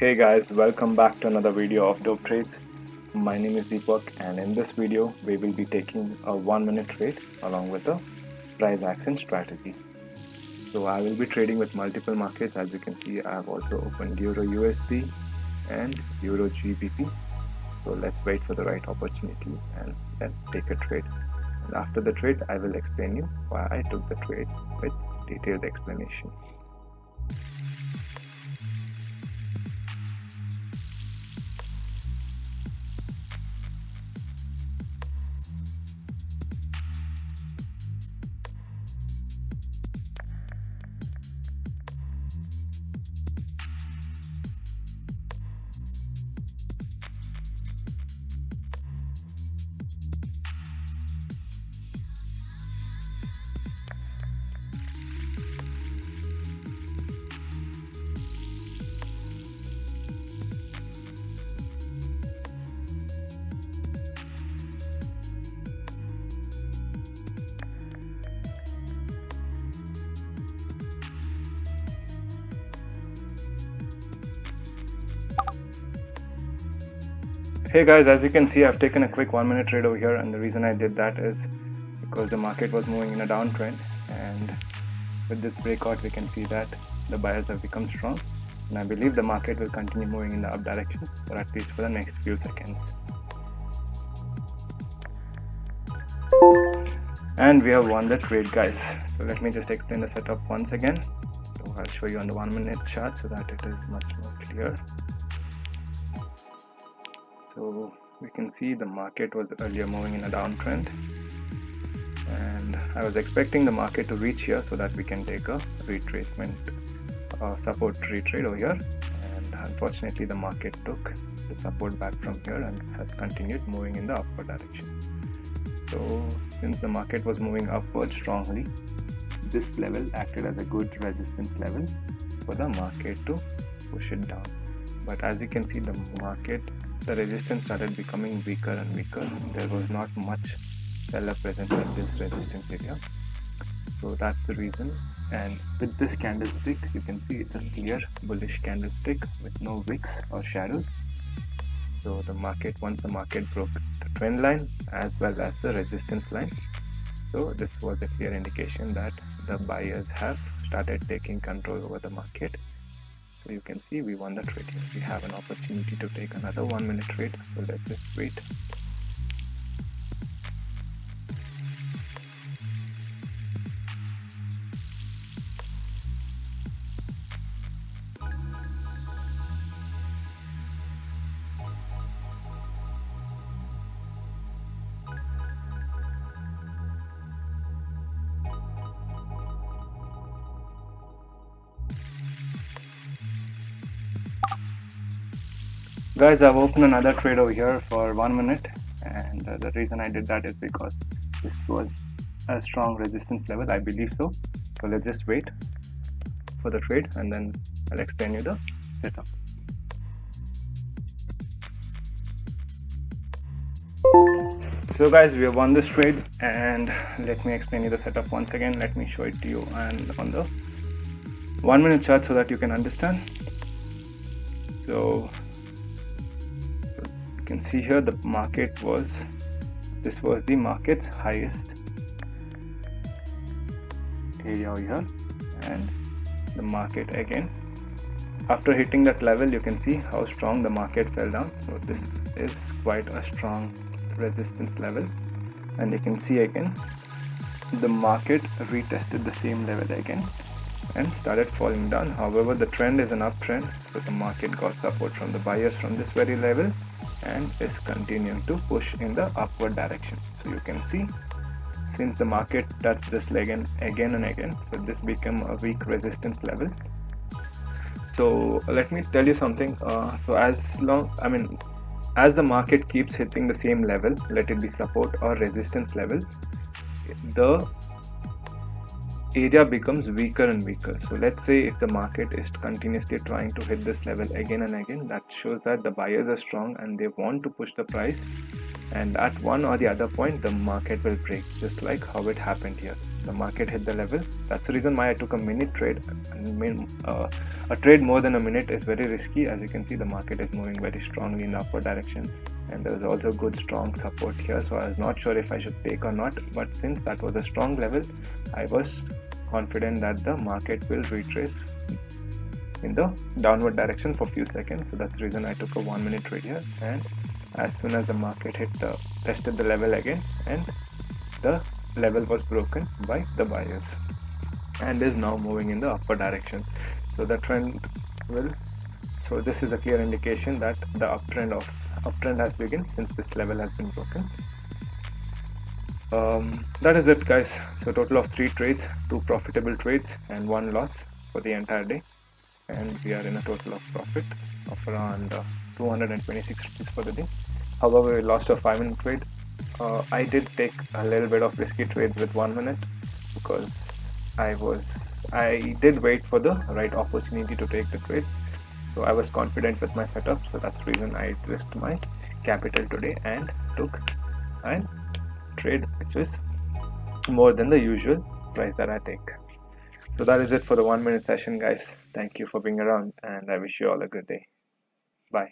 Hey guys, welcome back to another video of Dope Trades. My name is Deepak, and in this video we will be taking a 1 minute trade along with a price action strategy. So I will be trading with multiple markets. As you can see, I have also opened Euro USD and Euro GBP. So let's wait for the right opportunity and then take a trade. And after the trade, I will explain you why I took the trade with detailed explanation. Hey guys, as you can see, I've taken a quick 1 minute trade over here, and the reason I did that is because the market was moving in a downtrend, and with this breakout we can see that the buyers have become strong, and I believe the market will continue moving in the up direction for at least for the next few seconds. And we have won the trade, guys. So let me just explain the setup once again. So I'll show you on the 1 minute chart so that it is much more clear. So we can see the market was earlier moving in a downtrend, and I was expecting the market to reach here so that we can take a retracement support retrade over here, and unfortunately the market took the support back from here and has continued moving in the upward direction. So since the market was moving upward strongly, this level acted as a good resistance level for the market to push it down. But as you can see, the resistance started becoming weaker and weaker. There was not much seller presence at this resistance area. So that's the reason. And with this candlestick, you can see it's a clear bullish candlestick with no wicks or shadows. So once the market broke the trend line as well as the resistance line, so this was a clear indication that the buyers have started taking control over the market. So you can see we won the trade here. We have an opportunity to take another 1 minute trade. So let's just wait. Guys, I've opened another trade over here for 1 minute, and the reason I did that is because this was a strong resistance level, I believe so. So let's just wait for the trade and then I'll explain you the setup. So guys, we have won this trade, and let me explain you the setup once again. Let me show it to you and on the 1 minute chart so that you can understand. So you can see here this was the market's highest area over here, and the market again, after hitting that level, you can see how strong the market fell down. So this is quite a strong resistance level, and you can see again the market retested the same level again and started falling down. However, the trend is an uptrend, so the market got support from the buyers from this very level and is continuing to push in the upward direction. So you can see, since the market touched this leg again and again, so this became a weak resistance level. So let me tell you something. So as the market keeps hitting the same level, let it be support or resistance levels, the area becomes weaker and weaker. So let's say if the market is continuously trying to hit this level again and again, that shows that the buyers are strong and they want to push the price and at one or the other point the market will break, just like how it happened here. The market hit the level. That's the reason why I took a minute trade. A trade more than a minute is very risky. As you can see, the market is moving very strongly in the upward direction, and there was also good strong support here, so I was not sure if I should take or not, but since that was a strong level, I was confident that the market will retrace in the downward direction for a few seconds. So that's the reason I took a 1 minute trade here, and as soon as the market tested the level again, and the level was broken by the buyers and is now moving in the upward direction. So the trend will, so this is a clear indication that the uptrend has begun since this level has been broken. That is it, guys. So total of 3 trades, 2 profitable trades and 1 loss for the entire day, and we are in a total of profit of around 226 rupees for the day. However, we lost a 5 minute trade. I did take a little bit of risky trades with 1 minute because I did wait for the right opportunity to take the trade. So I was confident with my setup, so that's the reason I risked my capital today and took a trade which is more than the usual price that I take. So that is it for the 1 minute session, guys. Thank you for being around, and I wish you all a good day. Bye.